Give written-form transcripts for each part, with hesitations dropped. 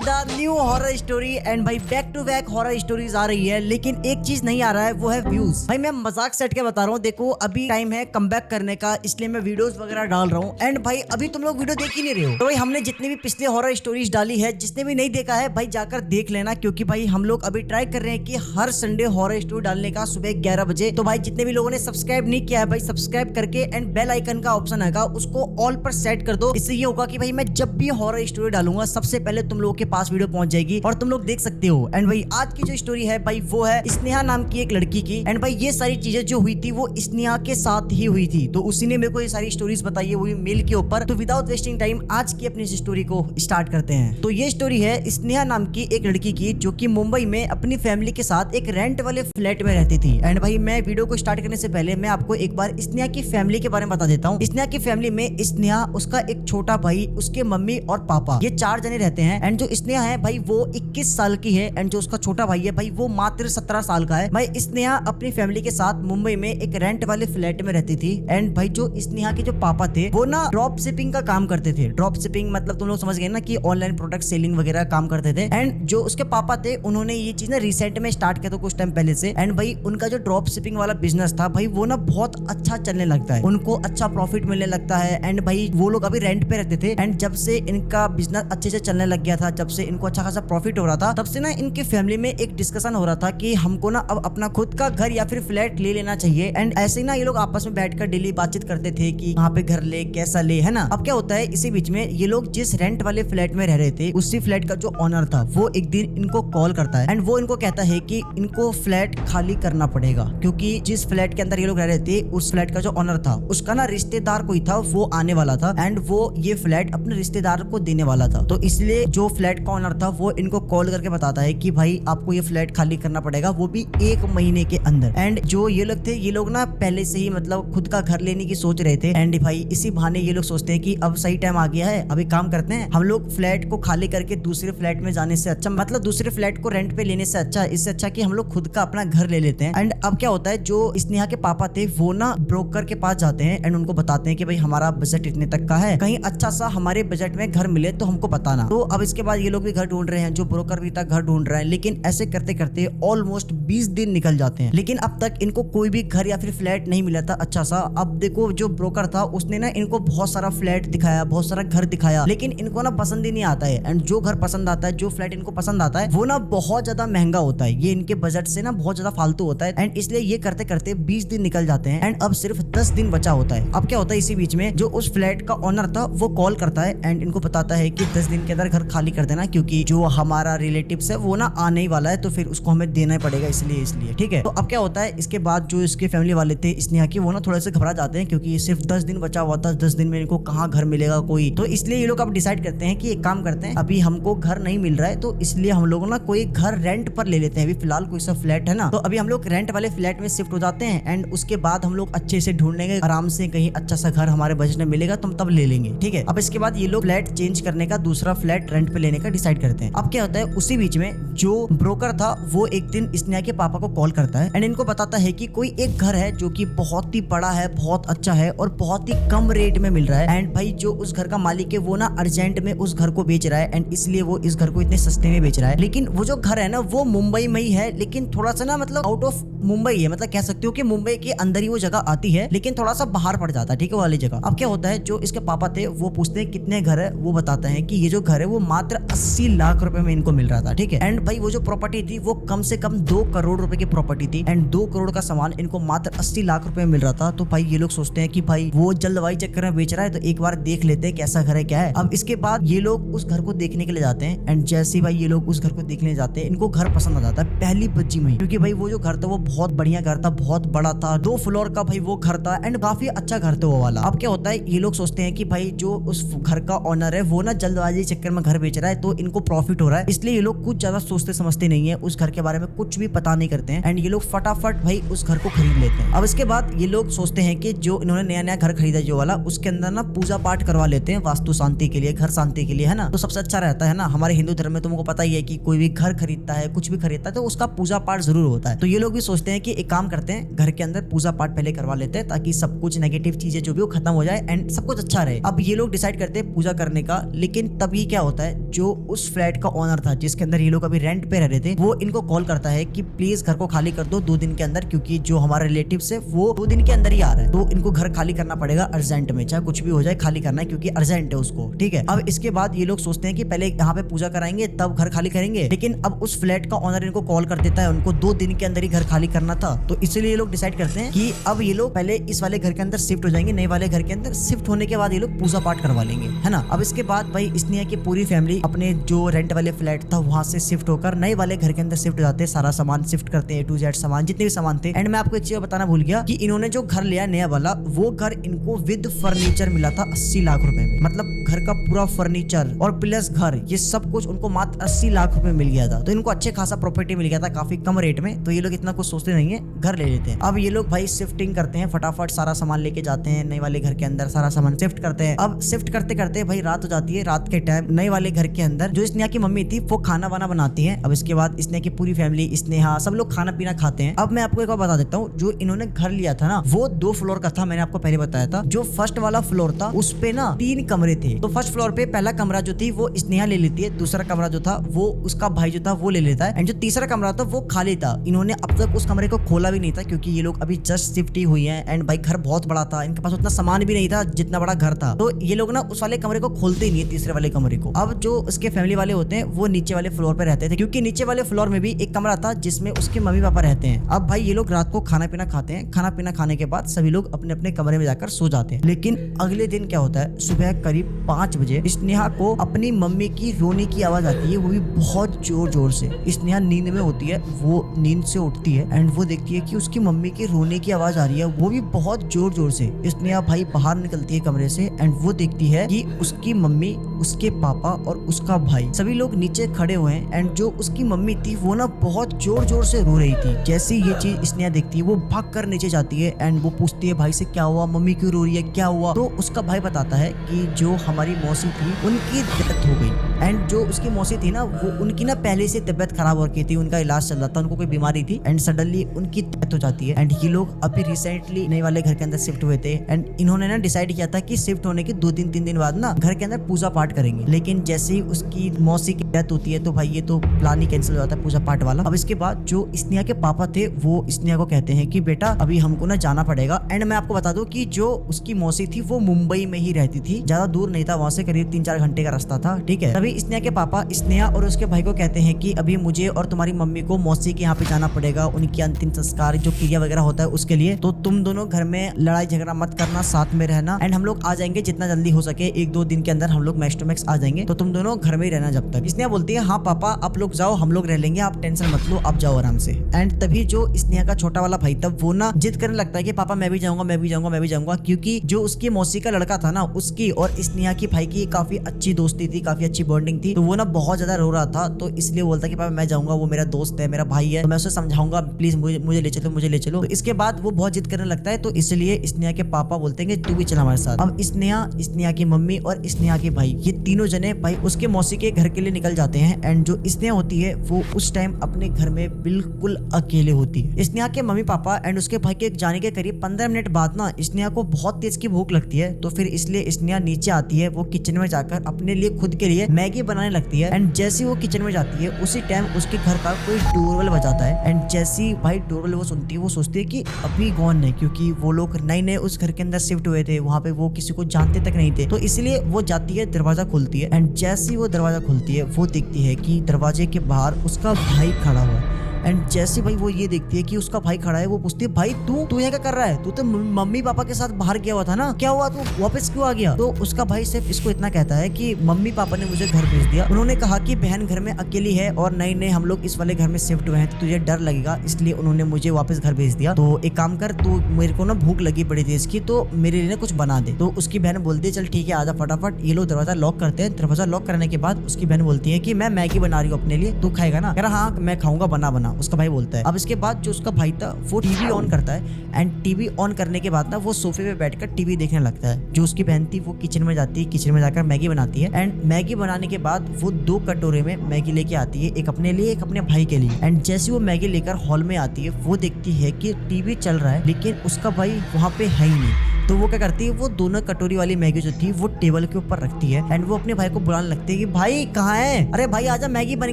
The new horror story. And भाई back to back horror stories आ रही है, लेकिन एक चीज नहीं आ रहा है, वो है व्यूज। भाई मैं मजाक सेट के बता रहा हूँ, देखो अभी टाइम है कमबैक करने का, इसलिए मैं वीडियोस वगैरह डाल रहा हूँ। एंड भाई अभी तुम लोग वीडियो देख ही नहीं रहे हो, तो भाई हमने जितनी भी पिछले हॉरर स्टोरीज डाली है, जिसने भी नहीं देखा है भाई जाकर देख लेना, क्योंकि भाई हम लोग अभी ट्राई कर रहे हैं कि हर संडे हॉरर स्टोरी डालने का सुबह 11 बजे। तो भाई जितने भी लोगों ने सब्सक्राइब नहीं किया है भाई सब्सक्राइब करके एंड बेल आइकन का ऑप्शन आएगा उसको ऑल पर सेट कर दो। इससे ये होगा कि भाई मैं जब भी हॉरर स्टोरी डालूंगा सबसे पहले तुम लोगों के पास वीडियो पहुंच जाएगी और तुम लोग देख सकते हो। एंड भाई आज की जो स्टोरी है भाई वो है स्नेहा नाम की एक लड़की की। एंड भाई ये सारी चीजें जो हुई थी वो स्नेहा के साथ ही हुई थी, तो उसी ने मेरे को ये सारी स्टोरीज बताई है, वो भी मेल के ऊपर। तो विदाउट वेस्टिंग टाइम आज की अपनी स्टोरी को स्टार्ट करते हैं। तो ये स्टोरी है स्नेहा नाम की एक लड़की की, जो कि मुंबई में अपनी फैमिली के साथ एक रेंट वाले फ्लैट में रहती थी। एंड भाई मैं वीडियो को स्टार्ट करने से पहले मैं आपको एक बार स्नेहा की फैमिली के बारे में बता देता हूँ। स्नेहा की फैमिली में स्नेहा, उसका एक छोटा भाई, उसके मम्मी और पापा, ये 4 जने रहते हैं। एंड जो स्नेहा है भाई वो 21 साल की है, एंड जो उसका छोटा भाई है भाई वो मात्र 17 साल का है। भाई स्नेहा अपनी फैमिली के साथ मुंबई में एक रेंट वाले फ्लैट में रहती थी। एंड भाई जो स्नेहा के जो पापा थे वो ना ड्रॉप शिपिंग का काम करते थे। ड्रॉप शिपिंग मतलब तुम लोग समझ गए ना कि ऑनलाइन प्रोडक्ट सेलिंग वगैरह काम करते थे। एंड जो उसके पापा थे उन्होंने ये चीज ना रिसेंट में स्टार्ट किया था कुछ टाइम पहले से। एंड भाई उनका जो ड्रॉप शिपिंग वाला बिजनेस था भाई वो ना बहुत अच्छा चलने लगता है, उनको अच्छा प्रॉफिट मिलने लगता है। एंड भाई वो लोग अभी रेंट पे रहते थे, एंड जब से इनका बिजनेस अच्छे से चलने लग गया था, जब से इनको अच्छा खासा प्रॉफिट हो रहा था, तब से ना इनके फैमिली में एक डिस्कशन हो रहा था कि हमको ना अब अपना खुद का घर या फिर फ्लैट ले लेना चाहिए। एंड ऐसे ही ना ये लोग आपस में बैठकर डेली बातचीत करते थे कि कहाँ पे घर ले, कैसा ले, है ना। अब क्या होता है, इसी बीच में ये लोग जिस रेंट वाले फ्लैट में रह रहे थे उसी फ्लैट का जो ऑनर था वो एक दिन इनको कॉल करता है। एंड वो इनको कहता है कि इनको फ्लैट खाली करना पड़ेगा, क्योंकि जिस फ्लैट के अंदर ये लोग रह रहे थे उस फ्लैट का जो ऑनर था उसका ना रिश्तेदार कोई था, वो आने वाला था। एंड वो ये फ्लैट अपने रिश्तेदार को देने वाला था। तो इसलिए जो फ्लैट का ऑनर था वो इनको कॉल करके बताता है कि भाई आपको ये फ्लैट खाली करना पड़ेगा, वो भी 1 महीने के अंदर। एंड जो ये लोग थे, ये लोग ना पहले से ही मतलब खुद का घर लेने की सोच रहे थे। एंड भाई इसी बहाने ये लोग सोचते हैं कि अब सही टाइम आ गया है, अभी काम करते हैं, हम लोग फ्लैट को खाली करके दूसरे फ्लैट में जाने से अच्छा, मतलब दूसरे फ्लैट को रेंट पे लेने से अच्छा, इससे अच्छा कि हम लोग खुद का अपना घर ले लेते हैं। एंड अब क्या होता है, जो स्नेहा के पापा थे वो ना ब्रोकर के पास जाते हैं एंड उनको बताते हैं कि भाई हमारा बजट इतने तक का है, कहीं अच्छा सा हमारे बजट में घर मिले तो हमको बताना। तो अब इसके बाद ये लोग भी घर ढूंढ रहे हैं, जो ब्रोकर भी था घर ढूंढ रहा है, लेकिन ऐसे करते करते ऑलमोस्ट 20 दिन निकल जाते हैं, लेकिन अब तक इनको कोई भी घर या फिर फ्लैट नहीं मिला था अच्छा सा। अब देखो जो ब्रोकर था उसने ना इनको बहुत सारा फ्लैट दिखाया, बहुत सारा घर दिखाया, लेकिन इनको ना पसंद ही नहीं आता है। एंड जो घर पसंद आता है, जो फ्लैट इनको पसंद आता है वो ना बहुत ज्यादा महंगा होता है, ये इनके बजट से ना बहुत ज्यादा फालतू होता है। एंड इसलिए ये करते करते 20 दिन निकल जाते हैं एंड अब सिर्फ 10 दिन बचा होता है। अब क्या होता है, इसी बीच में जो उस फ्लैट का ऑनर था वो कॉल करता है एंड इनको बताता है कि 10 दिन के अंदर घर खाली कर देना, क्योंकि जो हमारा रिलेटिव्स है वो ना आने ही वाला है, तो फिर उसको हमें देना ही पड़ेगा, इसलिए ठीक है। तो अब क्या होता है, इसके बाद जो इसके फैमिली वाले थे स्नेहा की, वो ना थोड़े से घबरा जाते हैं, क्योंकि सिर्फ 10 दिन बचा हुआ था, 10 दिन में इनको कहाँ घर मिलेगा कोई। तो इसलिए ये लोग अब डिसाइड करते हैं कि एक काम करते हैं, अभी हमको घर नहीं मिल रहा है तो इसलिए हम लोग ना कोई घर रेंट पर ले लेते हैं। अभी फिलहाल कोई सा फ्लैट है ना, तो अभी हम लोग रेंट वाले फ्लैट में शिफ्ट हो जाते हैं एंड उसके बाद हम लोग अच्छे से ढूंढ लेंगे, आराम से कहीं अच्छा सा घर हमारे बजट में मिलेगा तो हम तब ले लेंगे, ठीक है। अब इसके बाद ये लोग फ्लैट चेंज करने का, दूसरा फ्लैट रेंट पे लेने का डिसाइड करते हैं। अब क्या होता है, उसी बीच में जो ब्रोकर था वो एक दिन स्नेहा के पापा को कॉल करता है एंड इनको बताता है कि कोई एक घर है जो कि बहुत ही बड़ा है, बहुत अच्छा है और बहुत ही कम रेट में मिल रहा है। एंड भाई जो उस घर का मालिक है वो ना अर्जेंट में उस घर को बेच रहा है एंड इसलिए वो इस घर को इतने सस्ते में बेच रहा है। लेकिन वो जो घर है ना वो मुंबई में ही है, लेकिन थोड़ा सा ना मतलब आउट ऑफ मुंबई है, मतलब कह सकते हो कि मुंबई के अंदर ही वो जगह आती है, लेकिन थोड़ा सा बाहर पड़ जाता है, ठीक है, वाली जगह। अब क्या होता है, जो इसके पापा थे वो पूछते हैं कितने घर है, वो बताते हैं कि ये जो घर है वो मात्र 80 लाख रुपए में इनको मिल रहा था, ठीक है। एंड भाई वो जो प्रॉपर्टी थी वो कम से कम 2 करोड़ रुपए की प्रॉपर्टी थी एंड 2 करोड़ का सामान इनको मात्र 80 लाख रुपए में मिल रहा था। तो भाई ये लोग सोचते हैं कि भाई वो जल्दबाजी चक्कर में बेच रहा है, तो एक बार देख लेते हैं कैसा घर है क्या है। अब इसके बाद ये लोग उस घर को देखने के लिए जाते हैं एंड जैसे भाई ये लोग उस घर को देखने जाते हैं, इनको घर पसंद आ जाता है पहली बच्ची में, क्योंकि भाई वो जो घर था वो बहुत बढ़िया घर था, बहुत बड़ा था, 2 फ्लोर का भाई वो घर था एंड काफी अच्छा घर था वो वाला। अब क्या होता है, ये लोग सोचते हैं कि भाई जो उस घर का ऑनर है वो ना जल्दबाजी चक्कर में घर बेच रहा है, तो इनको प्रॉफिट हो रहा है, इसलिए ये लोग कुछ ज्यादा सोचते समझते नहीं है, उस घर के बारे में कुछ भी पता नहीं करते हैं एंड ये लोग फटाफट भाई उस घर को खरीद लेते हैं। अब इसके बाद ये लोग सोचते हैं कि जो इन्होंने नया नया घर खरीदा जो वाला, उसके अंदर ना पूजा पाठ करवा लेते हैं, वास्तु शांति के लिए, घर शांति के लिए, है ना, तो सबसे अच्छा रहता है ना। हमारे हिंदू धर्म में तुमको पता ही है कि कोई भी घर खरीदता है, कुछ भी खरीदता है तो उसका पूजा पाठ जरूर होता है। तो ये लोग भी सोचते हैं कि एक काम करते हैं, घर के अंदर पूजा पाठ पहले करवा लेते हैं, ताकि सब कुछ नेगेटिव चीजें जो भी वो खत्म हो जाए एंड सब कुछ अच्छा रहे। अब ये लोग डिसाइड करते हैं पूजा करने का, लेकिन तभी क्या होता है, जो उस फ्लैट का ओनर था जिसके अंदर ये लोग अभी रेंट पे रह रहे थे, वो इनको कॉल करता है कि प्लीज घर को खाली कर दो 2 दिन के अंदर, क्योंकि जो हमारा रिलेटिव है वो 2 दिन के अंदर ही आ रहा है, तो इनको घर खाली करना पड़ेगा अर्जेंट में, चाहे कुछ भी हो जाए खाली करना है क्योंकि अर्जेंट है उसको। ठीक है, अब इसके बाद ये लोग सोचते हैं कि पहले यहाँ पे पूजा कराएंगे तब घर खाली करेंगे, लेकिन अब उस फ्लैट का ओनर इनको कॉल कर देता है, उनको 2 दिन के अंदर ही घर खाली करना था, तो इसलिए ये लोग डिसाइड करते हैं कि अब ये लोग पहले इस वाले घर के अंदर शिफ्ट हो जाएंगे, नए वाले घर के अंदर शिफ्ट होने के बाद ये लोग पूजा पाठ करवा लेंगे, है ना। अब इसके बाद भाई स्नेहा की पूरी फैमिली अपने जो रेंट वाले फ्लैट था वहां से शिफ्ट होकर नए वाले घर के अंदर शिफ्ट हो जाते हैं, सारा सामान शिफ्ट करते हैं, A to Z सामान जितने भी सामान थे। एंड मैं आपको एक चीज बताना भूल गया कि इन्होंने जो घर लिया नया वाला, वो घर इनको विद फर्नीचर मिला था 80 लाख रुपए में, मतलब घर का पूरा फर्नीचर और प्लस घर, ये सब कुछ उनको मात्र 80 लाख रुपए मिल गया था, तो इनको अच्छे खासा प्रॉपर्टी मिल गया था काफी कम रेट में, तो ये लोग इतना कुछ सोचते नहीं है, घर ले लेते हैं। अब ये लोग भाई शिफ्टिंग करते हैं, फटाफट सारा सामान लेके जाते हैं नए वाले घर के अंदर, सारा सामान शिफ्ट करते हैं। अब शिफ्ट करते करते भाई रात हो जाती है, रात के टाइम नए वाले घर के अंदर जो स्नेहा की मम्मी थी वो खाना वाना बनाती है। अब इसके बाद स्नेहा की पूरी फैमिली, स्नेहा, सब लोग खाना पीना खाते हैं। अब मैं आपको एक बार बता देता हूँ, जो इन्होंने घर लिया था ना वो 2 फ्लोर का था, मैंने आपको पहले बताया था। जो फर्स्ट वाला फ्लोर था उस पे ना 3 कमरे थे, तो फर्स्ट फ्लोर पे पहला कमरा जो थी वो स्नेहा ले लेती है, दूसरा कमरा जो था वो उसका भाई जो था वो ले लेता है, एंड जो तीसरा कमरा था वो खाली था। इन्होंने अब तक उस कमरे को खोला भी नहीं था क्योंकि ये लोग अभी जस्ट शिफ्ट ही हुई है, एंड भाई घर बहुत बड़ा था, इनके पास उतना सामान भी नहीं था जितना बड़ा घर था, तो ये लोग ना उस वाले कमरे को खोलते ही नहीं है, तीसरे वाले कमरे को। अब जो उसके फैमिली वाले होते हैं वो नीचे वाले फ्लोर पे रहते थे, क्योंकि नीचे वाले फ्लोर में भी एक कमरा था जिसमें उसके मम्मी पापा रहते हैं। अब भाई ये लोग रात को खाना पीना खाते हैं, खाना पीना खाने के बाद सभी लोग अपने अपने कमरे में जाकर सो जाते हैं। लेकिन अगले दिन क्या होता है, सुबह करीब 5 बजे स्नेहा को अपनी मम्मी की रोने की आवाज आती है, वो भी बहुत जोर जोर से। स्नेहा नींद में होती है, वो नींद से उठती है एंड वो देखती है कि उसकी मम्मी की रोने की आवाज आ रही है, वो भी बहुत जोर जोर से। स्नेहा भाई बाहर निकलती है कमरे से एंड वो देखती है कि उसकी मम्मी, उसके पापा और उसका भाई सभी लोग नीचे खड़े हुए हैं, एंड जो उसकी मम्मी थी वो ना बहुत जोर जोर से रो रही थी। जैसे ये चीज स्नेहा देखती है वो भाग कर नीचे जाती है एंड वो पूछती है भाई से क्या हुआ, मम्मी क्यों रो रही है, क्या हुआ। तो उसका भाई बताता है कि जो हमारी मौसी थी उनकी डेथ हो गई, एंड जो उसकी मौसी थी ना वो उनकी ना पहले से तबियत खराब हो रही थी, उनका इलाज चल रहा था, उनको कोई बीमारी थी एंड सडनली उनकी डेथ हो जाती है। एंड ये लोग अभी रिसेंटली नए वाले घर के अंदर शिफ्ट हुए थे एंड इन्होंने ना डिसाइड किया था कि शिफ्ट होने के 2-3 दिन बाद ना घर के अंदर पूजा पाठ करेंगे, लेकिन जैसे ही उसकी मौसी की डेथ होती है तो भाई ये तो प्लान ही कैंसिल हो जाता है पूजा पाठ वाला। अब इसके बाद जो स्नेहा के पापा थे वो स्नेहा को कहते हैं कि बेटा अभी हमको ना जाना पड़ेगा। एंड मैं आपको बता दूं कि जो उसकी मौसी थी वो मुंबई में ही रहती थी, ज्यादा दूर नहीं था, वहां से करीब 3-4 घंटे का रास्ता था। ठीक है, तभी स्नेहा के पापा स्नेहा और उसके भाई को कहते हैं कि अभी मुझे और तुम्हारी मम्मी को मौसी के यहाँ पे जाना पड़ेगा, उनकी अंतिम संस्कार जो क्रिया वगैरह होता है उसके लिए, तो तुम दोनों घर में लड़ाई झगड़ा मत करना, साथ में रहना, एंड हम लोग आ जाएंगे जितना जल्दी हो सके, 1-2 दिन के अंदर हम लोग मैक्स टू मैक्स आ जाएंगे, तो तुम दोनों घर में ही रहना जब तक। स्नेहा बोलती है हाँ पापा आप लोग जाओ, हम लोग रह लेंगे, आप टेंशन मत लो, आप जाओ आराम से। एंड तभी जो स्नेहा का छोटा वाला भाई था वो ना जिद करने लगता है कि पापा मैं भी जाऊंगा, मैं भी जाऊंगा, मैं भी जाऊंगा, क्योंकि जो उसकी मौसी का लड़का था ना उसकी और स्नेहा की भाई की काफी अच्छी दोस्ती थी, काफी अच्छी बॉन्डिंग थी, तो वो ना बहुत ज्यादा रो रहा था, तो इसलिए बोलता कि पापा मैं जाऊंगा, वो मेरा दोस्त है, मेरा भाई है, तो मैं उसे समझाऊंगा, प्लीज मुझे ले चलो, मुझे ले चलो। तो इसके बाद वो बहुत जिद करने लगता है, तो इसलिए स्नेहा के पापा बोलते हैं कि तू भी चल हमारे साथ। अब स्नेहा, स्नेहा की मम्मी और स्नेहा के भाई, ये तीनों जने भाई उसके मौसी के घर के लिए निकल जाते हैं। एंड जो स्नेहा होती है वो उस टाइम अपने घर में बिल्कुल अकेले होती है। स्नेहा के मम्मी पापा एंड उसके भाई के जाने के करीब 15 मिनट बाद ना स्नेहा को बहुत तेज की भूख लगती है, तो फिर इसलिए स्नेहा नीचे आती है, वो किचन में जाकर अपने लिए खुद के लिए मैगी बनाने लगती है। एंड जैसे वो किचन में जाती है उसी टाइम उसके घर का कोई डोरबेल बजाता है, एंड जैसी भाई डोरबेल वो सुनती है, वो सोचती है कि अभी कौन है, क्योंकि वो लोग नए उस घर के अंदर शिफ्ट हुए थे, वहाँ पे वो किसी को जानते तक नहीं थे, तो इसलिए वो जाती है, दरवाजा खोलती है, एंड जैसी वो दरवाजा खोलती है वो देखती है कि दरवाजे के बाहर उसका भाई खड़ा हुआ है। एंड जैसे भाई वो ये देखती है कि उसका भाई खड़ा है, वो पूछती है भाई तू यहाँ क्या कर रहा है, तू तो मम्मी पापा के साथ बाहर गया हुआ था ना, क्या हुआ, तू वापस क्यों आ गया। तो उसका भाई सिर्फ इसको इतना कहता है कि मम्मी पापा ने मुझे घर भेज दिया, उन्होंने कहा कि बहन घर में अकेली है और नए हम लोग इस वाले घर में शिफ्ट हुए हैं, तो तुझे डर लगेगा, इसलिए उन्होंने मुझे वापस घर भेज दिया, तो एक काम कर, तू मेरे को ना भूख लगी बड़ी तेज की, तो मेरे लिए कुछ बना दे। तो उसकी बहन बोलती है चल ठीक है आजा फटाफट। ये लोग दरवाजा लॉक करते हैं, दरवाजा लॉक करने के बाद उसकी बहन बोलती है कि मैं मैगी बना रही हूँ अपने लिए, तू खाएगा ना, कह रहा हाँ मैं खाऊंगा, बना। उसका भाई बोलता है। अब इसके बाद जो उसका भाई था वो टीवी ऑन करता है, एंड टीवी ऑन करने के बाद ना वो सोफे पे बैठकर टीवी देखने लगता है। जो उसकी बहन थी वो किचन में जाती है, किचन में जाकर मैगी बनाती है, एंड मैगी बनाने के बाद वो 2 कटोरे में मैगी लेके आती है, एक अपने लिए एक अपने भाई के लिए। एंड जैसे वो मैगी लेकर हॉल में आती है वो देखती है कि टीवी चल रहा है लेकिन उसका भाई वहाँ पे है ही नहीं। तो वो क्या करती है, वो दोनों कटोरी वाली मैगी जो थी वो टेबल के ऊपर रखती है एंड वो अपने भाई को बुलाने लगती है कि भाई कहाँ है, अरे भाई आजा, मैगी बन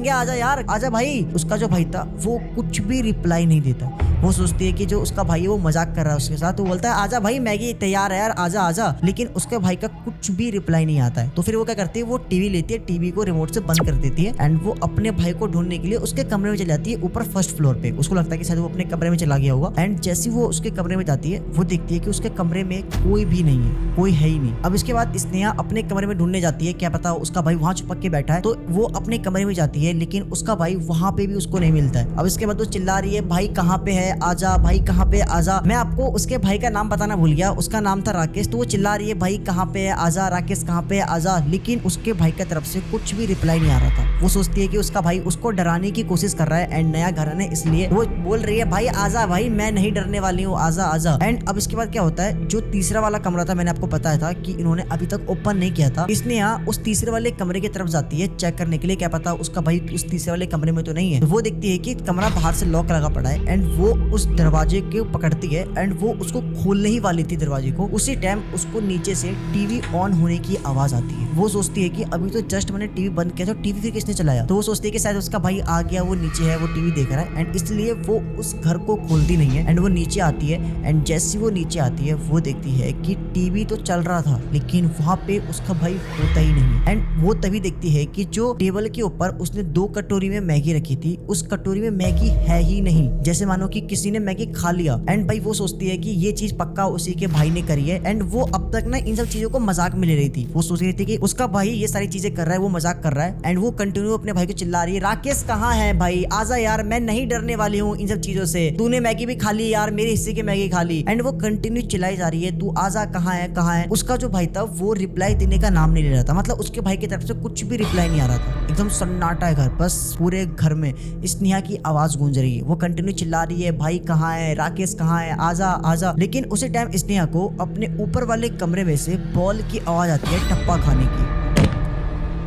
गया, आजा यार आजा भाई। उसका जो भाई था वो कुछ भी रिप्लाई नहीं देता। वो सोचती है कि जो उसका भाई है वो मजाक कर रहा है उसके साथ, तो बोलता है आजा भाई मैगी तैयार है यार, आजा आजा, लेकिन उसके भाई का कुछ भी रिप्लाई नहीं आता है। तो फिर वो क्या करती है, वो टीवी लेती है, टीवी को रिमोट से बंद कर देती है एंड वो अपने भाई को ढूंढने के लिए उसके कमरे में चली जाती है, ऊपर फर्स्ट फ्लोर पे। उसको लगता है कि शायद वो अपने कमरे में चला गया होगा एंड जैसी वो उसके कमरे में जाती है वो देखती है कि उसके कमरे में कोई भी नहीं है, कोई है ही नहीं। अब इसके बाद स्नेहा अपने कमरे में ढूंढने जाती है, क्या पता उसका भाई वहां छुपक के बैठा है, तो वो अपने कमरे में जाती है लेकिन उसका भाई वहां पे भी उसको नहीं मिलता है। अब इसके बाद वो चिल्ला रही है भाई कहाँ पे है, आजा भाई कहाँ पे, आजा। मैं आपको उसके भाई का नाम बताना भूल गया, उसका नाम था राकेश। तो वो चिल्ला रही है भाई कहाँ पे है, आजा राकेश कहाँ पे है, आजा, लेकिन उसके भाई की तरफ से कुछ भी रिप्लाई नहीं आ रहा था। वो सोचती है कि उसका भाई उसको डराने की कोशिश कर रहा है एंड नया घर है इसलिए वो बोल रही है भाई आजा भाई, मैं नहीं डरने वाली हूँ, आजा आजा। एंड अब इसके बाद क्या होता है, जो तीसरा वाला कमरा था मैंने आपको बताया था कि इन्होंने अभी तक ओपन नहीं किया था, इसने यहाँ उस तीसरे वाले कमरे की तरफ जाती है चेक करने के लिए, क्या पता उसका भाई उस तीसरे वाले कमरे में तो नहीं है। वो देखती है कि कमरा बाहर से लॉक लगा पड़ा है एंड वो उस दरवाजे को पकड़ती है एंड वो उसको खोलने ही वाली थी दरवाजे को, उसी टाइम उसको नीचे से टीवी ऑन होने की आवाज आती है। वो सोचती है कि अभी तो जस्ट मैंने टीवी बंद किया था, टीवी फिर किसने चलाया। तो वो सोचती है कि शायद उसका भाई आ गया, वो नीचे है, वो टीवी देख रहा है एंड इसलिए वो उस घर को खोलती नहीं है एंड वो नीचे आती है एंड जैसी वो नीचे आती है वो देखती है कि टीवी तो चल रहा था लेकिन वहाँ पे उसका भाई होता ही नहीं है। एंड वो तभी देखती है कि जो टेबल के ऊपर उसने 2 कटोरी में मैगी रखी थी उस कटोरी में मैगी है ही नहीं, जैसे मानो कि किसी ने मैगी खा लिया। एंड भाई वो सोचती है कि ये चीज पक्का उसी के भाई ने करी है एंड वो अब तक ना इन सब चीजों को मजाक में ले रही थी। वो सोच रही थी कि उसका भाई ये सारी चीजें कर रहा है, वो मजाक कर रहा है एंड वो कंटिन्यू अपने भाई को चिल्ला रही है राकेश कहाँ है भाई, आजा यार, मैं नहीं डरने वाली हूँ इन सब चीजों से, तूने मैगी भी खा ली यार, मेरे हिस्से की मैगी खा ली। एंड वो कंटिन्यू चिल्लाई जा रही है तू आजा, कहाँ है कहाँ है। उसका जो भाई था वो रिप्लाई देने का नाम नहीं ले रहा था, मतलब उसके भाई की तरफ से कुछ भी रिप्लाई नहीं आ रहा था। एकदम सन्नाटा है घर, बस पूरे घर में स्नेहा की आवाज गूंज रही है। वो कंटिन्यू चिल्ला रही है भाई कहाँ है, राकेश कहाँ है, आजा आजा। लेकिन उसी टाइम स्नेहा को अपने ऊपर वाले कमरे में से बॉल की आवाज आती है टप्पा खाने की,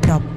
टप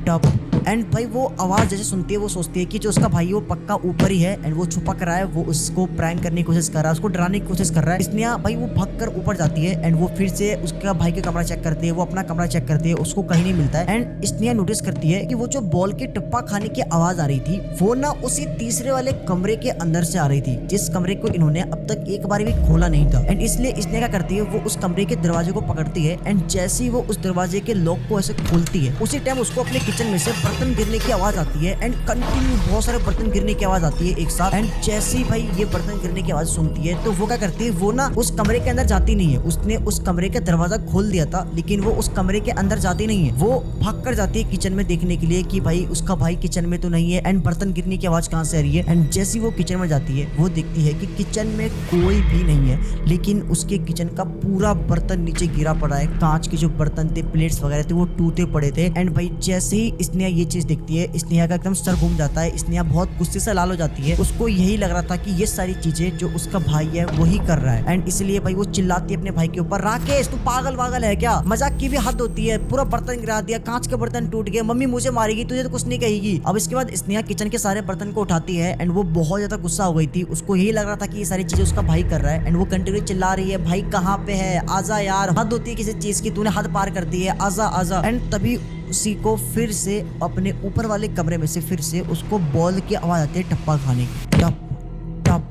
टप। एंड भाई वो आवाज जैसे सुनती है वो सोचती है कि जो उसका भाई है वो पक्का ऊपर ही है एंड वो छुपा कर रहा है, वो उसको प्रैंक करने की कोशिश कर रहा है, उसको डराने की कोशिश कर रहा है। स्नेहा भाई वो भाग कर ऊपर जाती है एंड वो फिर से उसका भाई का कमरा चेक करती है, वो अपना कमरा चेक करती है, उसको कहीं नहीं मिलता है। एंड स्नेहा नोटिस करती है कि वो जो बॉल के टप्पा खाने की आवाज आ रही थी वो ना उसी तीसरे वाले कमरे के अंदर से आ रही थी, जिस कमरे को इन्होंने अब तक एक बार भी खोला नहीं था। एंड इसलिए स्नेहा क्या करती है, वो उस कमरे के दरवाजे को पकड़ती है एंड जैसे ही वो उस दरवाजे के लॉक को ऐसे खोलती है उसी टाइम उसको अपने किचन में से बर्तन गिरने की आवाज आती है एंड कंटिन्यू बहुत सारे बर्तन गिरने की आवाज आती है एक साथ। एंड जैसे ही भाई ये बर्तन गिरने की आवाज सुनती है तो वो क्या करती है, वो ना उस कमरे के अंदर जाती नहीं है, उसने उस कमरे का दरवाजा खोल दिया था लेकिन वो उस कमरे के अंदर जाती नहीं है, वो भाग कर जाती है किचन में देखने के लिए कि भाई उसका भाई किचन में तो नहीं है एंड बर्तन गिरने की आवाज कहाँ से आ रही है। एंड जैसी वो किचन में जाती है वो देखती है कि किचन में कोई भी नहीं है लेकिन उसके किचन का पूरा बर्तन नीचे गिरा पड़ा है, कांच के जो बर्तन थे, प्लेट्स वगैरह थे वो टूटे पड़े थे। एंड भाई जैसे ही स्नेहा ये चीज देखती है स्नेहा का एकदम सर घूम जाता है, स्नेहा बहुत गुस्से से लाल हो जाती है। उसको यही लग रहा था कि ये सारी चीजें जो उसका भाई है वही कर रहा है एंड इसलिए भाई वो चिल्लाती है अपने भाई के ऊपर, राकेश तू पागल वागल है क्या, मजाक की भी हद होती है, पूरा बर्तन गिरा दिया, कांच के बर्तन टूट गए, मम्मी मुझे मारेगी, तुझे तो कुछ नहीं कहेगी। अब इसके बाद स्नेहा किचन के सारे बर्तन को उठाती है एंड वो बहुत ज्यादा गुस्सा हो गई थी, उसको यही लग रहा था कि ये सारी चीजें उसका भाई कर रहा है एंड वो कंटिन्यू चिल्ला रही है भाई कहाँ पे है, आजा यार, हद होती है किसी चीज की, तूने हद पार कर दी है, आजा आजा। एंड तभी उसी को फिर से अपने ऊपर वाले कमरे में से फिर से उसको बॉल की आवाज आती है टप्पा खाने की, टप टप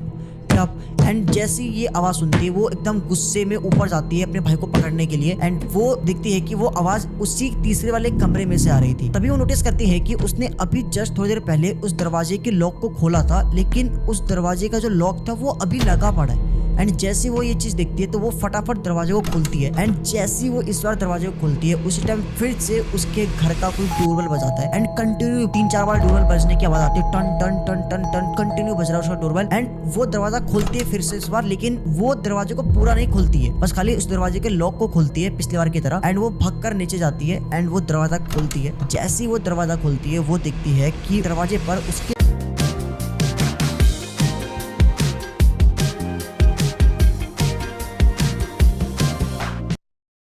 टप। एंड जैसी ये आवाज सुनती है वो एकदम गुस्से में ऊपर जाती है अपने भाई को पकड़ने के लिए एंड वो देखती है कि वो आवाज उसी तीसरे वाले कमरे में से आ रही थी। तभी वो नोटिस करती है कि उसने अभी जस्ट थोड़ी देर पहले उस दरवाजे के लॉक को खोला था लेकिन उस दरवाजे का जो लॉक था वो अभी लगा पड़ा है। एंड जैसे वो ये चीज देखती है तो वो फटाफट दरवाजे को खोलती है एंड जैसे वो इस बार दरवाजे को खोलती है उसी टाइम फिर से उसके घर का कोई डोरबेल बजाता है एंड कंटिन्यू 3-4 बार डोरबेल बजने की आवाज आती है, टन टन टन टन टन कंटिन्यू बज रहा है उसका डोरबेल। एंड वो दरवाजा खोलती है फिर से इस बार, लेकिन वो दरवाजे को पूरा नहीं खोलती है, बस खाली उस दरवाजे के लॉक को खोलती है पिछली बार की तरह एंड वो भाग कर नीचे जाती है एंड वो दरवाजा खोलती है। जैसे ही वो दरवाजा खोलती है वो देखती है कि दरवाजे पर उसके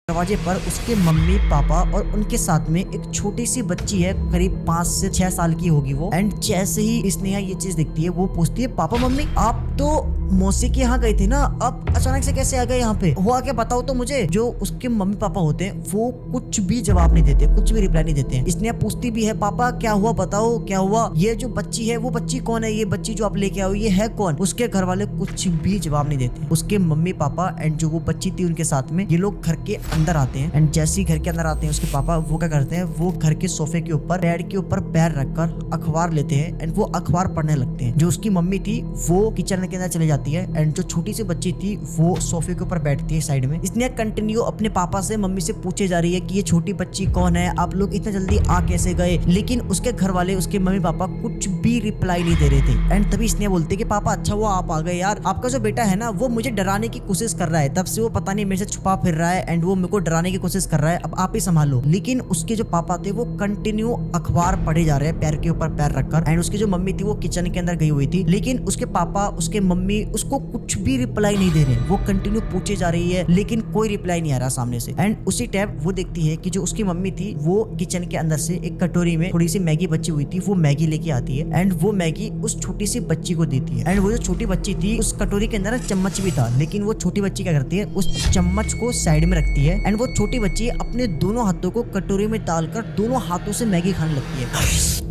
दरवाजे पर उसके मम्मी पापा और उनके साथ में एक छोटी सी बच्ची है, करीब 5 से 6 साल की होगी वो। एंड जैसे ही स्नेहा ये चीज देखती है वो पूछती है पापा मम्मी आप तो मौसी के यहाँ गए थे ना, अब अचानक से कैसे आ गए यहाँ पे? हुआ क्या बताओ तो मुझे। जो उसके मम्मी पापा होते हैं वो कुछ भी जवाब नहीं देते, कुछ भी रिप्लाई नहीं देते हैं। स्नेहा पूछती भी है पापा क्या हुआ, बताओ क्या हुआ, ये जो बच्ची है वो बच्ची कौन है, ये बच्ची जो आप लेके आओ ये है कौन? उसके घर वाले कुछ भी जवाब नहीं देते। उसके मम्मी पापा एंड जो वो बच्ची थी उनके साथ में ये लोग घर के अंदर आते हैं एंड जैसे ही घर के अंदर आते हैं उसके पापा वो क्या करते हैं, वो घर के सोफे के ऊपर बेड के ऊपर पैर रखकर अखबार लेते हैं एंड वो अखबार पढ़ने लगते हैं। जो उसकी मम्मी थी वो किचन के अंदर चले जाती है एंड जो छोटी सी बच्ची थी वो सोफे के ऊपर बैठती है साइड में। इसने कंटिन्यू अपने पापा से मम्मी से पूछे जा रही है कि ये छोटी बच्ची कौन है, आप लोग इतना जल्दी आ कैसे गए? लेकिन उसके घर वाले उसके मम्मी पापा कुछ भी रिप्लाई नहीं दे रहे थे। एंड तभी इसने बोलते कि पापा अच्छा हुआ आप आ गए यार, आपका जो बेटा है ना वो मुझे डराने की कोशिश कर रहा है, तब से वो पता नहीं मेरे से छुपा फिर रहा है एंड वो मेरे को डराने की कोशिश कर रहा है, अब आप ही संभालो। लेकिन उसके जो पापा थे वो कंटिन्यू अखबार पढ़े जा रहे हैं पैर के ऊपर पैर रखकर एंड उसकी जो मम्मी थी वो किचन के अंदर गई हुई थी। लेकिन उसके पापा उसके मम्मी उसको कुछ भी रिप्लाई नहीं दे रहे, वो कंटिन्यू पूछे जा रही है लेकिन कोई रिप्लाई नहीं आ रहा सामने से। एंड उसी टाइम वो देखती है कि जो उसकी मम्मी थी वो किचन के अंदर से एक कटोरी में थोड़ी सी मैगी बची हुई थी, वो मैगी लेके आती है एंड वो मैगी उस छोटी सी बच्ची को देती है। एंड वो जो छोटी बच्ची थी उस कटोरी के अंदर चम्मच भी था, लेकिन वो छोटी बच्ची क्या करती है उस चम्मच को साइड में रखती है एंड वो छोटी बच्ची अपने दोनों हाथों को कटोरी में डालकर दोनों हाथों से मैगी खाने लगती है।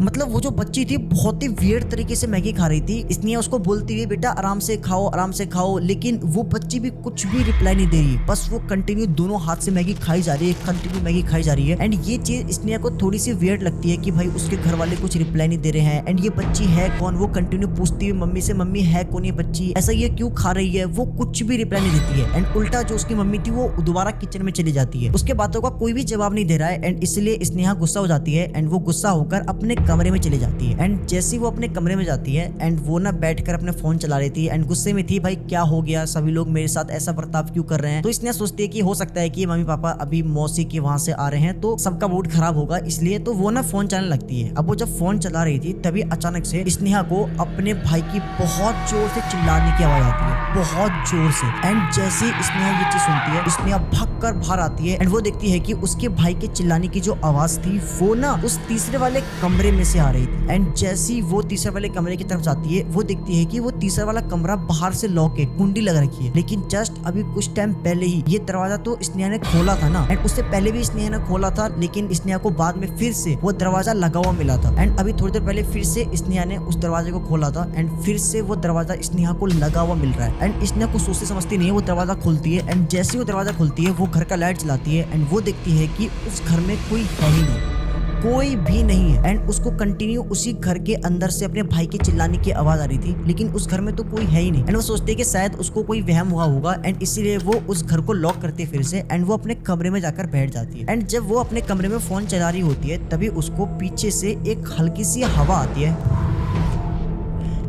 मतलब वो जो बच्ची थी बहुत ही वियर्ड तरीके से मैगी खा रही थी। इसलिए उसको बोलती हुई बेटा आराम से खाओ आराम से खाओ, लेकिन वो बच्ची भी कुछ भी रिप्लाई नहीं दे रही, बस वो कंटिन्यू दोनों हाथ से मैगी खाई जा रही है, कंटिन्यू मैगी खाई जा रही है। एंड ये चीज स्नेहा को थोड़ी सी वियर्ड लगती है कि भाई उसके घर वाले कुछ रिप्लाई नहीं दे रहे हैं एंड ये बच्ची है कौन? वो कंटिन्यू पूछती हुई मम्मी से मम्मी है कौन ये बच्ची, ऐसा ये क्यों खा रही है? वो कुछ भी रिप्लाई नहीं देती है एंड उल्टा जो उसकी मम्मी थी वो दोबारा किचन में चली जाती है। उसके बातों का कोई भी जवाब नहीं दे रहा है एंड इसलिए स्नेहा गुस्सा हो जाती है एंड वो गुस्सा होकर अपने कमरे में चली जाती है। एंड जैसे ही वो अपने कमरे में जाती है एंड वो ना बैठकर अपने फोन चला रही थी एंड गुस्से में थी, भाई क्या हो गया, सभी लोग मेरे साथ ऐसा बर्ताव क्यों कर रहे हैं? तो इसने सोचती है कि हो सकता है कि मम्मी पापा अभी मौसी के वहां से आ रहे हैं तो सबका मूड खराब होगा, इसलिए तो वो ना फोन चलाने लगती है। अब वो जब फोन चला रही थी तभी अचानक से स्नेहा को अपने भाई की बहुत जोर से चिल्लाने की आवाज आती है, बहुत जोर से। एंड जैसे ही स्नेहा ये चीज सुनती है स्नेहा भाग कर बाहर आती है एंड वो देखती है कि उसके भाई के चिल्लाने की जो आवाज थी वो ना उस तीसरे वाले कमरे में से आ रही थी। एंड जैसी वो तीसरे वाले कमरे की तरफ जाती है वो देखती है कि वो तीसरा वाला कमरा बाहर से लॉक है, कुंडी लग रखी है, लेकिन जस्ट अभी कुछ टाइम पहले ही ये दरवाजा तो स्नेहा ने खोला था ना एंड उससे पहले भी स्नेहा ने खोला था, लेकिन स्नेहा को बाद में फिर से वो दरवाजा लगा हुआ मिला था। एंड अभी थोड़ी देर पहले फिर से स्नेहा ने उस दरवाजे को खोला था एंड फिर से वो दरवाजा स्नेहा को लगा हुआ मिल रहा है। एंड स्नेहा को सोचती समझती नहीं है, वो दरवाजा खोलती है एंड जैसे ही वो दरवाजा खोलती है वो घर का लाइट जलाती है एंड वो देखती है कि उस घर में कोई है ही नहीं, कोई भी नहीं है। एंड उसको कंटिन्यू उसी घर के अंदर से अपने भाई के चिल्लाने की आवाज आ रही थी, लेकिन उस घर में तो कोई है ही नहीं। एंड वो सोचते कि शायद उसको कोई वहम हुआ होगा एंड इसीलिए वो उस घर को लॉक करती है फिर से एंड वो अपने कमरे में जाकर बैठ जाती है। एंड जब वो अपने कमरे में फोन चला रही होती है तभी उसको पीछे से एक हल्की सी हवा आती है,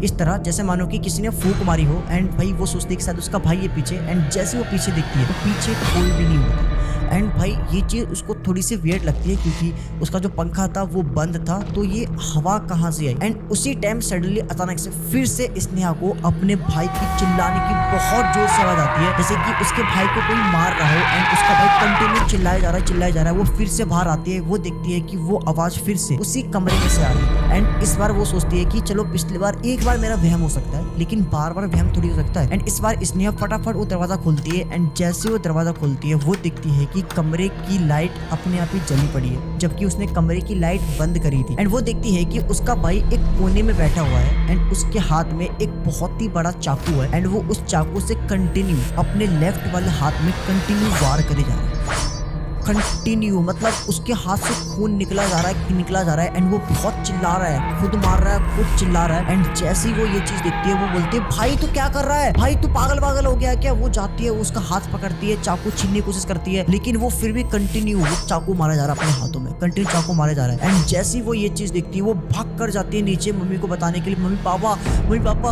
इस तरह जैसे मानो कि किसी ने फूंक मारी हो। एंड भाई वो सोचती है कि शायद उसका भाई है पीछे एंड जैसे वो पीछे देखती है तो पीछे कोई भी नहीं होता। एंड भाई ये चीज उसको थोड़ी सी वियर्ड लगती है क्योंकि उसका जो पंखा था वो बंद था, तो ये हवा कहाँ से आई? एंड उसी टाइम सडनली अचानक से फिर से स्नेहा को अपने भाई की चिल्लाने की बहुत जोर से आवाज आती है, जैसे कि उसके भाई को कोई मार रहा हो एंड उसका भाई कंटिन्यू चिल्लाया जा रहा है। वो फिर से बाहर आती है, वो देखती है कि वो आवाज फिर से उसी कमरे में से आ रही है एंड इस बार वो सोचती है कि चलो पिछली बार एक बार मेरा वहम हो सकता है, लेकिन बार बार वहम थोड़ी हो सकता है। एंड इस बार स्नेहा फटाफट वो दरवाजा खोलती है एंड जैसे वो दरवाजा खोलती है वो देखती है कि कमरे की लाइट अपने आप ही जली पड़ी है, जबकि उसने कमरे की लाइट बंद करी थी। एंड वो देखती है कि उसका भाई एक कोने में बैठा हुआ है एंड उसके हाथ में एक बहुत ही बड़ा चाकू है एंड वो उस चाकू से कंटिन्यू अपने लेफ्ट वाले हाथ में कंटिन्यू वार करे जा रहा है, कंटिन्यू। मतलब उसके हाथ से खून निकला जा रहा है एंड वो बहुत चिल्ला रहा है, खुद मार रहा है, खुद चिल्ला रहा है। एंड जैसे ही वो ये चीज देखती है वो बोलती है भाई तू क्या कर रहा है, भाई तू पागल हो गया क्या? वो जाती है उसका हाथ पकड़ती है, चाकू छीनने की कोशिश करती है, लेकिन वो फिर भी कंटिन्यू वो चाकू मारा जा रहा है, अपने हाथों में कंटिन्यू चाकू मारा जा रहा है। एंड जैसे ही वो ये चीज देखती है वो भाग कर जाती है नीचे मम्मी को बताने के लिए, मम्मी पापा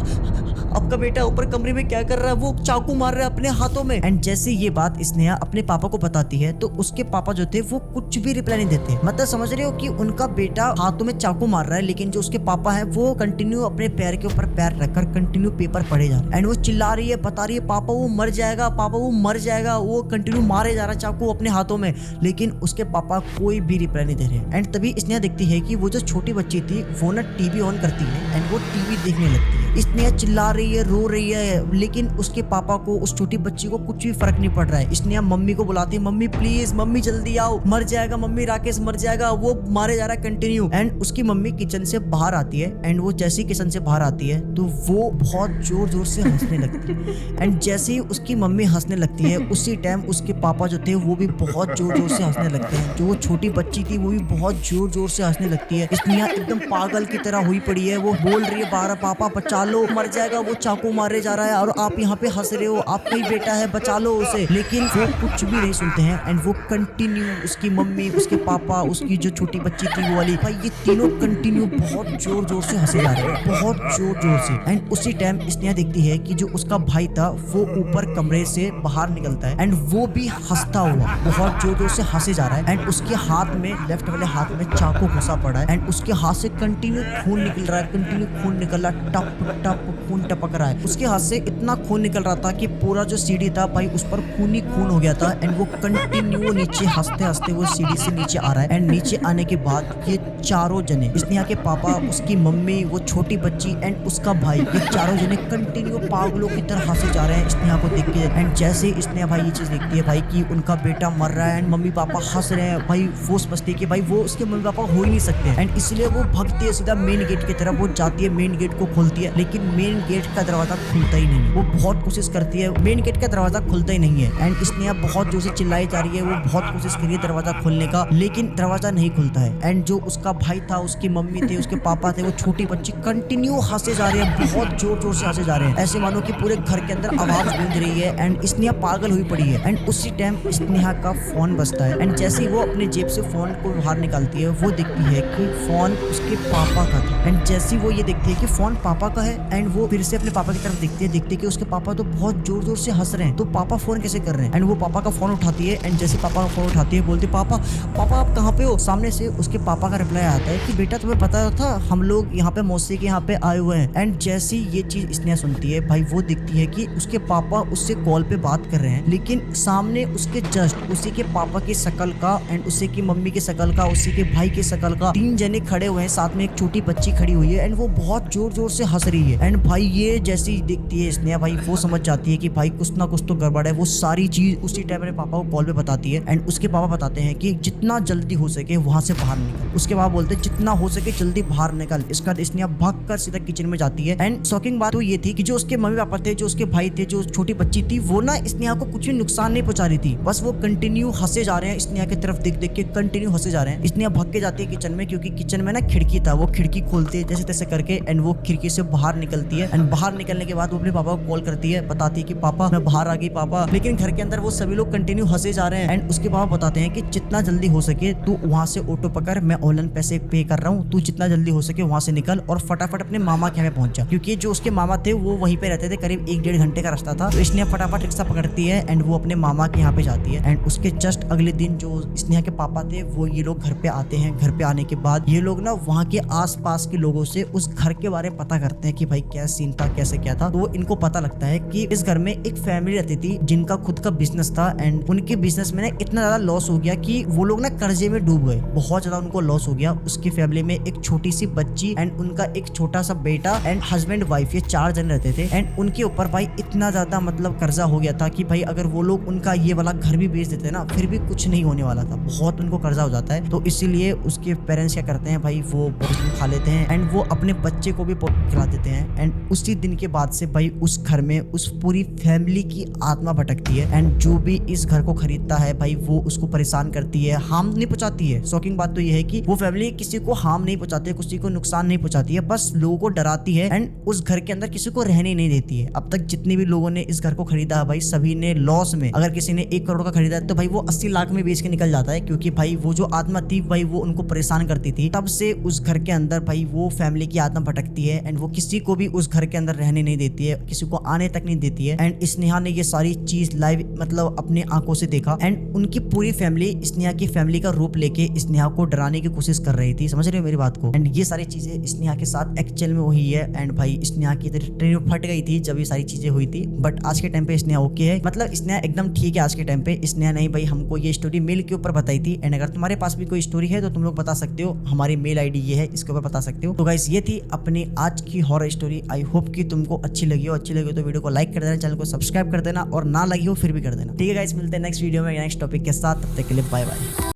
आपका बेटा ऊपर कमरे में क्या कर रहा है, वो चाकू मार रहा है अपने हाथों में। एंड जैसे ये बात स्नेहा अपने पापा को बताती है तो उसके पापा जो थे वो कुछ भी रिप्लाई नहीं देते। मतलब समझ रहे हो कि उनका बेटा हाथों में चाकू मार रहा है, लेकिन जो उसके पापा है वो कंटिन्यू अपने पैर के ऊपर पैर रखकर कंटिन्यू पेपर पढ़े जा रहे हैं। एंड वो चिल्ला रही है, बता रही है पापा वो मर जाएगा, पापा वो मर जाएगा, वो कंटिन्यू मारे जा रहा है चाकू अपने हाथों में, लेकिन उसके पापा कोई भी रिप्लाई नहीं दे रहे। एंड तभी स्नेहा देखती है कि वो जो छोटी बच्ची थी वो ना टीवी ऑन करती है एंड वो टीवी देखने लगती है। स्नेहा चिल्ला रही है, रो रही है, लेकिन उसके पापा को, उस छोटी बच्ची को कुछ भी फर्क नहीं पड़ रहा है। स्नेहा मम्मी को बुलाती है, मम्मी प्लीज, मम्मी जल्दी आओ, मर जाएगा मम्मी, राकेश मर जाएगा, वो मारे जा रहा है कंटिन्यू। एंड उसकी मम्मी किचन से बाहर आती है एंड वो जैसे ही किचन से बाहर आती है तो वो बहुत जोर जोर से हंसने लगती है। एंड जैसे ही उसकी मम्मी हंसने लगती है उसी टाइम उसके पापा जो थे वो भी बहुत जोर जोर से हंसने लगते हैं। जो वो छोटी बच्ची थी वो भी बहुत जोर जोर से हंसने लगती है। स्नेहा एकदम पागल की तरह हुई पड़ी है, वो बोल रही है बारह, पापा बचा लो, मर जाएगा, वो चाकू मारे जा रहा है और आप यहाँ पे हंस रहे हो, आपका ही बेटा है, बचा लो उसे। लेकिन वो कुछ भी नहीं सुनते हैं एंड वो कंटिन्यू, उसकी मम्मी, उसके पापा, उसकी जो छोटी बच्ची थी वो वाली, भाई ये तीनों कंटिन्यू बहुत जोर जोर से हंसे जा रहे हैं, बहुत जोर जोर से। एंड उसी टाइम स्नेहा देखती है कि जो उसका भाई था वो ऊपर कमरे से बाहर निकलता है एंड वो भी हंसता हुआ बहुत जोर जोर से हंसे जा रहा है। एंड उसके हाथ में, लेफ्ट वाले हाथ में चाकू घुसा पड़ा है एंड उसके हाथ से कंटिन्यू खून निकल रहा है, कंटिन्यू खून निकल रहा है, टप टप खून टपक रहा है। उसके हाथ से इतना खून निकल रहा था कि पूरा जो सीढ़ी था भाई उस पर खून ही खून हो गया था। एंड वो कंटिन्यू नीचे हंसते हंसते वो सीढ़ी से नीचे आ रहा है। एंड नीचे आने के बाद ये चारों जने, स्नेहा के पापा, उसकी मम्मी, वो छोटी बच्ची एंड उसका भाई, ये चारों जने कंटिन्यू पागलों की तरह हंसे जा रहे हैं स्नेहा को देख के। एंड जैसे स्नेहा भाई ये चीज देखती है भाई कि उनका बेटा मर रहा है एंड मम्मी पापा हंस रहे हैं, भाई वो समझती है कि भाई वो उसके मम्मी पापा हो ही नहीं सकते। एंड इसलिए वो भागती है सीधा मेन गेट की तरफ, वो जाती है मेन गेट को खोलती है, लेकिन मेन गेट का दरवाजा खुलता ही नहीं है। वो बहुत कोशिश करती है, मेन गेट का दरवाजा खुलता ही नहीं है। एंड स्नेहा बहुत जोर से चिल्लाई जा रही है, वो बहुत कोशिश कर रही है दरवाजा खोलने का, लेकिन दरवाजा नहीं खुलता है। एंड जो उसका भाई था, उसकी मम्मी थे, उसके पापा थे, वो छोटी बच्ची कंटिन्यू हंसे जा रहे हैं, बहुत जोर जोर से हंसे जा रहे हैं, ऐसे मानो कि पूरे घर के अंदर आवाज गूंज रही है। एंड स्नेहा पागल हुई पड़ी है। एंड उसी टाइम स्नेहा का फोन बजता है एंड जैसे ही वो अपने जेब से फोन को बाहर निकालती है वो देखती है कि फोन उसके पापा का था। एंड जैसे ही वो ये देखती है कि फोन पापा का है एंड वो फिर से अपने पापा की तरफ देखती है, देखती है कि उसके पापा तो बहुत जोर जोर से हंस रहे हैं, तो पापा फोन कैसे कर रहे हैं। एंड वो पापा का फोन उठाती है एंड जैसे पापा का फोन उठाती है बोलती, पापा पापा आप कहाँ पे हो। सामने से उसके पापा का रिप्लाई आता है कि बेटा तुम्हें पता था हम लोग यहाँ पे मौसी के यहाँ पे आए हुए हैं। एंड जैसी ये चीज स्नेहा सुनती है भाई वो दिखती है कि उसके पापा उससे कॉल पे बात कर रहे हैं, लेकिन सामने उसके जस्ट उसी के पापा की शकल का एंड उसी की मम्मी की शकल का, उसी के भाई की शकल का तीन जने खड़े हुए हैं, साथ में एक छोटी बच्ची खड़ी हुई है एंड वो बहुत जोर जोर से हंस रही है। एंड भाई ये जैसी देखती है स्नेहा भाई वो समझ जाती है कि भाई कुछ ना कुछ तो गड़बड़ है। वो सारी चीज उसी टाइम अपने पापा को कॉल पे बताती है एंड उसके पापा बताते हैं कि जितना जल्दी हो सके वहां से बाहर निकल। उसके पापा बोलते हैं जितना हो सके जल्दी बाहर निकल। इसका स्नेहा भागकर सीधा किचन में जाती है। एंड शॉकिंग बात तो ये थी कि जो उसके मम्मी पापा थे, जो उसके भाई थे, जो छोटी बच्ची थी, वो ना स्नेहा को कुछ भी नुकसान नहीं पहुंचा रही थी, बस वो कंटिन्यू हंसे जा रहे हैं, स्नेहा की तरफ देख देख के कंटिन्यू हंसे जा रहे हैं। स्नेहा भाग के जाती है किचन में, क्योंकि किचन में ना खिड़की था, वो खिड़की खोलती है जैसे तैसे करके एंड वो खिड़की से बाहर निकलती है। एंड बाहर निकलने के बाद वो अपने पापा को कॉल करती है, बताती है कि पापा मैं बाहर आ गई पापा। लेकिन घर के अंदर वो सभी लोग कंटिन्यू हंसे जा रहे हैं एंड उसके पापा बताते हैं कि जितना जल्दी हो सके तू वहां से ऑटो पकड़, मैं ऑनलाइन पैसे पे कर रहा हूँ, तू जितना जल्दी हो सके वहां से निकल और फटाफट अपने मामा के यहाँ पहुंच जा, क्योंकि जो उसके मामा थे वो वहीं पे रहते थे, करीब 1-1.5 घंटे का रास्ता था। तो स्नेहा फटाफट रिक्शा पकड़ती है एंड वो अपने मामा के यहाँ पे जाती है। एंड उसके जस्ट अगले दिन जो स्नेहा के पापा थे वो ये लोग घर पे आते हैं। घर पे आने के बाद ये लोग ना वहाँ के आसपास के लोगों से उस घर के बारे में पता करते हैं कि भाई क्या सीन था, कैसे क्या था। तो इनको पता लगता है कि इस घर में एक फैमिली रहती थी जिनका खुद का बिजनेस था एंड उनके बिजनेस में ना इतना ज्यादा लॉस हो गया कि वो लोग ना कर्जे में डूब गए, बहुत ज्यादा उनको लॉस हो गया। उसकी फैमिली में एक छोटी सी बच्ची एंड उनका एक छोटा सा बेटा एंड हस्बैंड वाइफ, ये 4 जन रहते थे। एंड उनके ऊपर भाई इतना ज्यादा मतलब कर्जा हो गया था कि भाई अगर वो लोग उनका ये वाला घर भी बेच देते ना फिर भी कुछ नहीं होने वाला था, बहुत उनको कर्जा हो जाता है। तो इसीलिए उसके पेरेंट्स क्या करते हैं भाई, वो पॉइजन खा लेते हैं एंड वो अपने बच्चे को भी खिला देते हैं। एंड उसी दिन के बाद से भाई उस घर में उस पूरी फैमिली की आत्मा भटकती है एंड जो भी इस घर को खरीदता है भाई वो उसको परेशान करती है, हार्म नहीं पहुंचाती है। शॉकिंग बात तो ये है कि वो फैमिली किसी को हार्म नहीं पहुंचाती है, किसी को नुकसान नहीं पहुंचाती है, बस लोगों को डराती है एंड उस घर के अंदर किसी को रहने नहीं देती है। अब तक जितने भी लोगों ने इस घर को खरीदा है भाई सभी ने लॉस में, अगर किसी ने 1 करोड़ का खरीदा है तो भाई वो 80 लाख में बेच के निकल जाता है, क्योंकि भाई वो जो आत्मा थी भाई वो उनको परेशान करती थी। तब से उस घर के अंदर भाई वो फैमिली की आत्मा भटकती है एंड वो किसी को भी उस घर के के अंदर रहने नहीं देती है, किसी को आने तक नहीं देती है। एंड स्नेहा ने ये सारी चीज लाइव मतलब अपनी आंखों से देखा एंड उनकी पूरी फैमिली स्नेहा की फैमिली का रूप लेके स्नेहा को डराने की कोशिश कर रही थी। समझ रहे हो मेरी बात को? एंड ये सारी चीजें स्नेहा के साथ एक्चुअल में हुई है। एंड भाई स्नेहा की ट्रेन फट गई थी जब ये सारी चीजें हुई थी, बट आज के टाइम पे स्नेहा ओके है, मतलब स्नेहा एकदम ठीक है आज के टाइम पे। स्नेहा नहीं भाई हमको ये स्टोरी मेल के ऊपर बताई थी। एंड अगर तुम्हारे पास भी कोई स्टोरी है तो तुम लोग बता सकते हो, हमारी मेल आईडी ये है, इसके ऊपर बता सकते हो। तो गाइस ये थी अपनी आज की हॉरर स्टोरी। आई होप कि तुमको अच्छी लगी हो तो वीडियो को लाइक कर देना, चैनल को सब्सक्राइब कर देना और ना लगी हो फिर भी कर देना। ठीक है गाइस, मिलते हैं नेक्स्ट वीडियो में नेक्स्ट टॉपिक के साथ। तब तक के लिए बाय बाय।